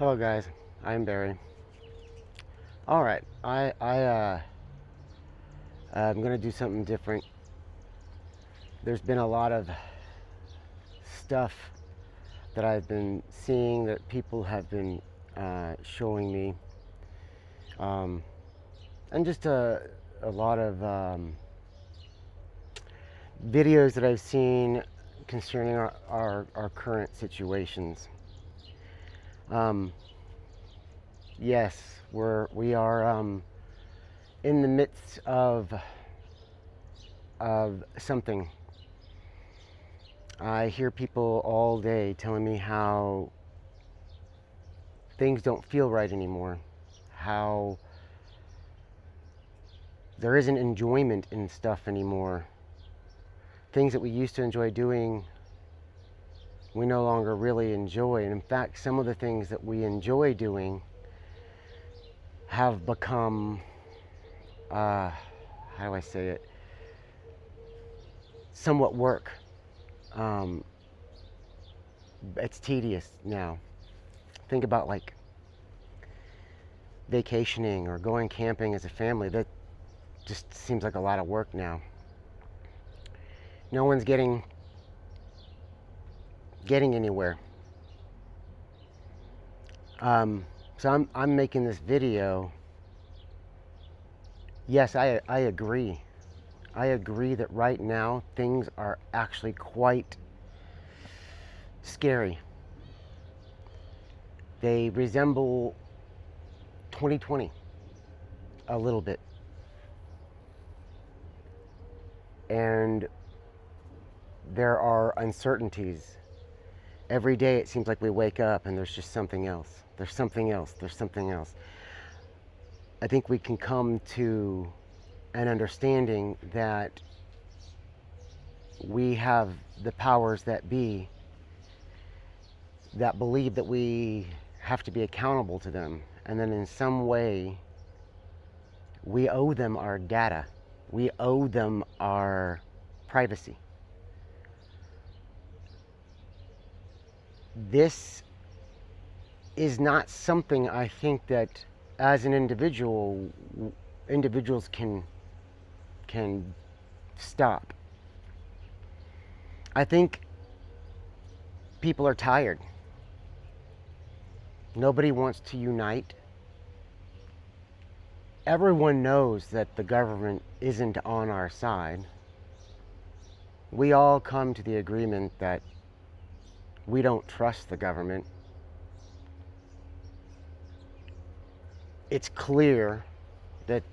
Hello guys, I'm Barry. All right, I'm gonna do something different. There's been a lot of stuff that I've been seeing that people have been showing me, um, and just a lot of videos that I've seen concerning our current situations. Um, yes, we are in the midst of something. I hear people all day telling me how things don't feel right anymore, how there isn't enjoyment in stuff anymore. Things that we used to enjoy doing, we no longer really enjoy. And in fact, some of the things that we enjoy doing have become, how do I say it, somewhat work. Um, it's tedious now. Think about like vacationing or going camping as a family. That just seems like a lot of work now. No one's getting anywhere. So I'm making this video. Yes, I agree. I agree that right now things are actually quite scary. They resemble 2020 a little bit. And there are uncertainties. Every day it seems like we wake up and there's just something else. There's something else. There's something else. I think we can come to an understanding that we have the powers that be that believe that we have to be accountable to them. And then in some way, we owe them our data. We owe them our privacy. This is not something I think that as an individuals can stop. I think people are tired. Nobody wants to unite. Everyone knows that the government isn't on our side. We all come to the agreement that we don't trust the government. It's clear that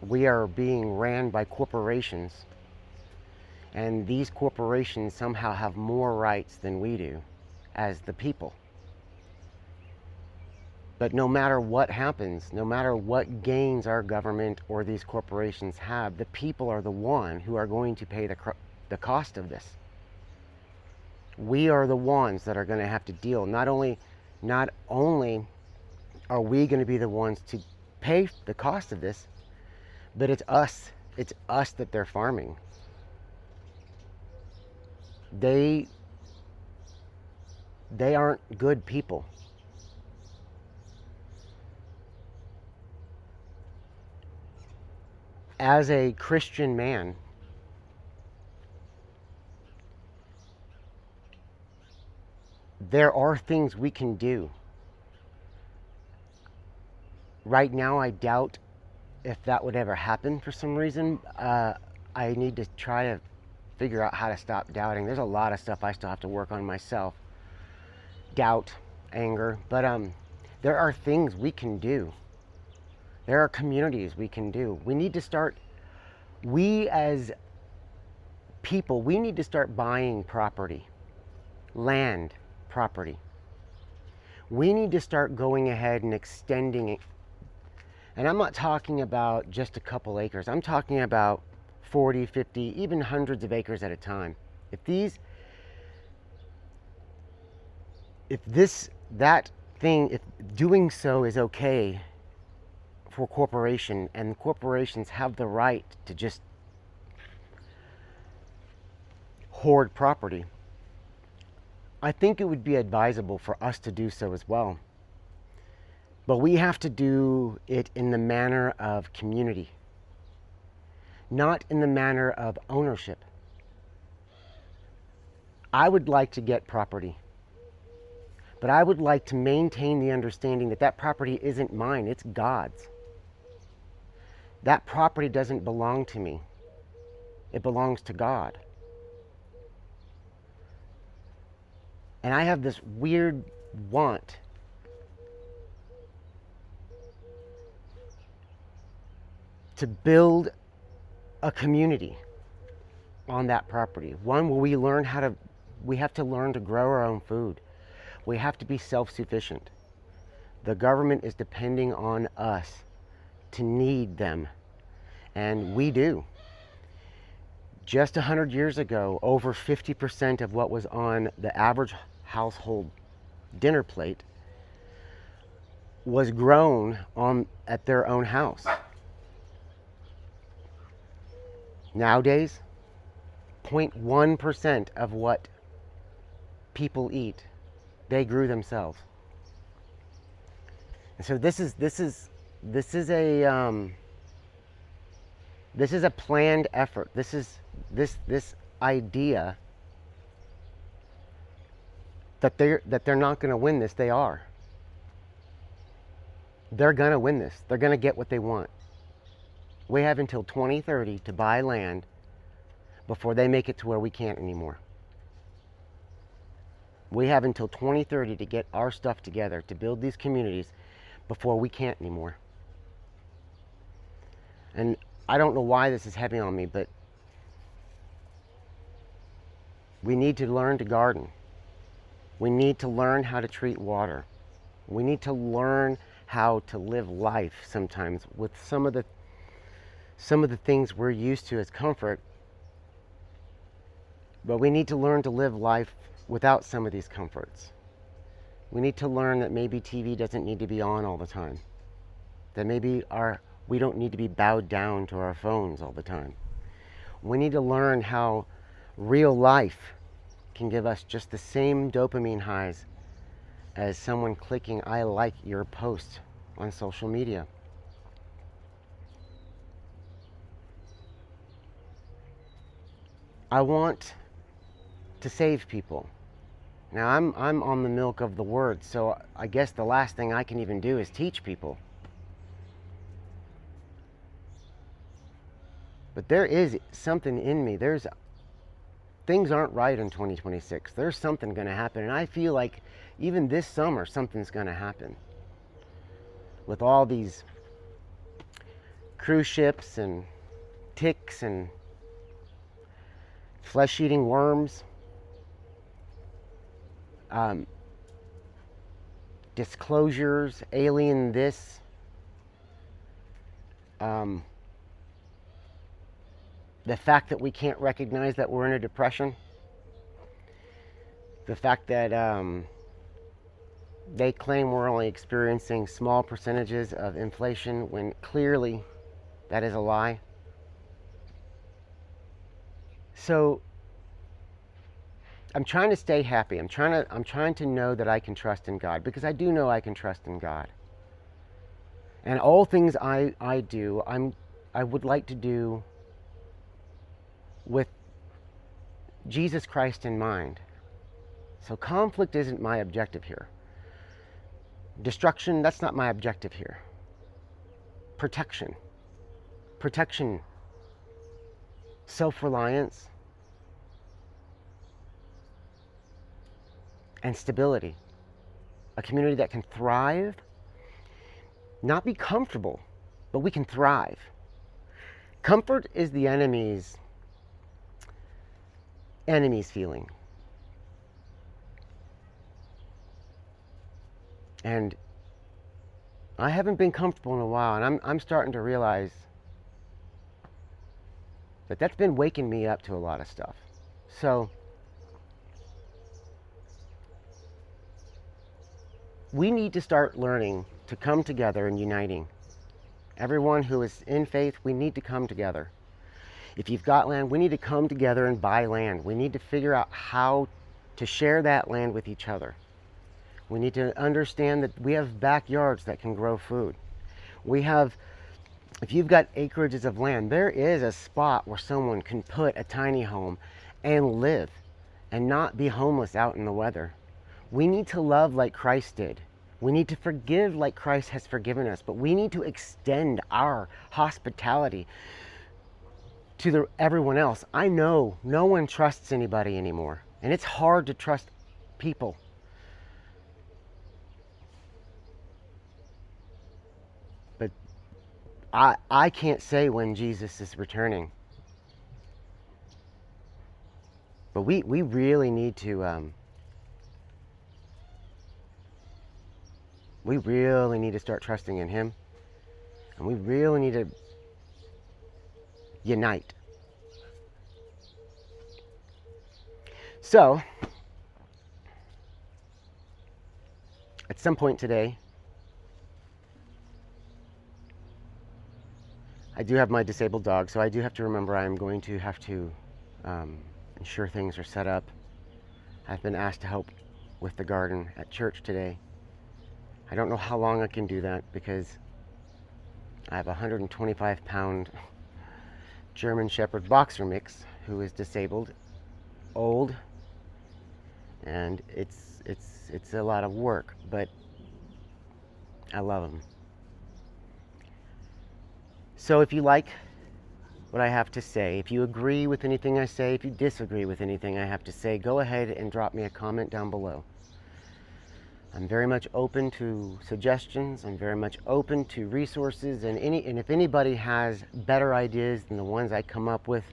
we are being ran by corporations, and these corporations somehow have more rights than we do as the people. But no matter what happens, no matter what gains our government or these corporations have, the people are the one who are going to pay the cost of this. We are the ones that are going to have to deal. Not only are we going to be the ones to pay the cost of this, but it's us that they're farming. They aren't good people. As a Christian man, there are things we can do. Right now, I doubt if that would ever happen for some reason. I need to try to figure out how to stop doubting. There's a lot of stuff I still have to work on myself. Doubt, anger, but there are things we can do. There are communities we can do. We need to start, we as people, we need to start buying property, land, property. We need to start going ahead and extending it. And I'm not talking about just a couple acres. I'm talking about 40, 50, even hundreds of acres at a time. If doing so is okay for corporation, and corporations have the right to just hoard property, I think it would be advisable for us to do so as well. But we have to do it in the manner of community, not in the manner of ownership. I would like to get property, but I would like to maintain the understanding that that property isn't mine, it's God's. That property doesn't belong to me. It belongs to God. And I have this weird want to build a community on that property. One where we have to learn to grow our own food. We have to be self-sufficient. The government is depending on us to need them, and we do. Just 100 years ago, over 50% of what was on the average household dinner plate was grown at their own house. Nowadays, 0.1% of what people eat, they grew themselves. And so this is a planned effort. This idea that they're not going to win this. They are. They're going to win this. They're going to get what they want. We have until 2030 to buy land before they make it to where we can't anymore. We have until 2030 to get our stuff together, to build these communities before we can't anymore. And I don't know why this is heavy on me, but we need to learn to garden. We need to learn how to treat water. We need to learn how to live life sometimes with some of the things we're used to as comfort. But we need to learn to live life without some of these comforts. We need to learn that maybe TV doesn't need to be on all the time. That maybe we don't need to be bowed down to our phones all the time. We need to learn how real life can give us just the same dopamine highs as someone clicking "I like your post" on social media. I want to save people. Now I'm on the milk of the word, so I guess the last thing I can even do is teach people. But there is something in me. Things aren't right in 2026. There's something going to happen, and I feel like even this summer something's going to happen. With all these cruise ships and ticks and flesh-eating worms, disclosures, alien this, the fact that we can't recognize that we're in a depression, the fact that they claim we're only experiencing small percentages of inflation when clearly that is a lie. So I'm trying to stay happy. I'm trying to know that I can trust in God, because I do know I can trust in God. And all things I do, I would like to do with Jesus Christ in mind. So conflict isn't my objective here. Destruction, that's not my objective here. Protection, self-reliance, and stability. A community that can thrive, not be comfortable, but we can thrive. Comfort is the enemy's feeling. And I haven't been comfortable in a while, and I'm starting to realize that that's been waking me up to a lot of stuff. So we need to start learning to come together and uniting. Everyone who is in faith, we need to come together. If you've got land, we need to come together and buy land. We need to figure out how to share that land with each other. We need to understand that we have backyards that can grow food. We have, if you've got acreages of land, there is a spot where someone can put a tiny home and live and not be homeless out in the weather. We need to love like Christ did. We need to forgive like Christ has forgiven us, but we need to extend our hospitality to everyone else. I know no one trusts anybody anymore, and it's hard to trust people. But I can't say when Jesus is returning. But we really need to start trusting in him, and we really need to unite. So at some point today, I do have my disabled dog, so I do have to remember I'm going to have to ensure things are set up. I've been asked to help with the garden at church today. I don't know how long I can do that because I have a 125-pound German Shepherd boxer mix who is disabled, old, and it's a lot of work, but I love him. So if you like what I have to say, if you agree with anything I say, if you disagree with anything I have to say, go ahead and drop me a comment down below. I'm very much open to suggestions. I'm very much open to resources, and if anybody has better ideas than the ones I come up with,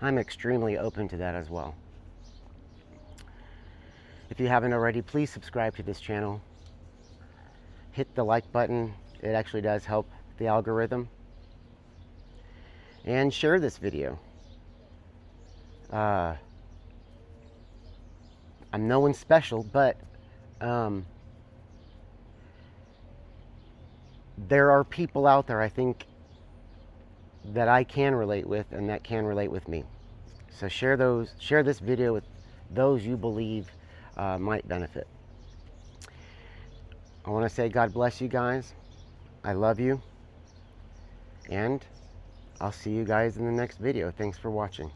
I'm extremely open to that as well. If you haven't already, please subscribe to this channel. Hit the like button. It actually does help the algorithm. And share this video. I'm no one special, but there are people out there, I think, that I can relate with and that can relate with me. So share this video with those you believe might benefit. I want to say God bless you guys. I love you. And I'll see you guys in the next video. Thanks for watching.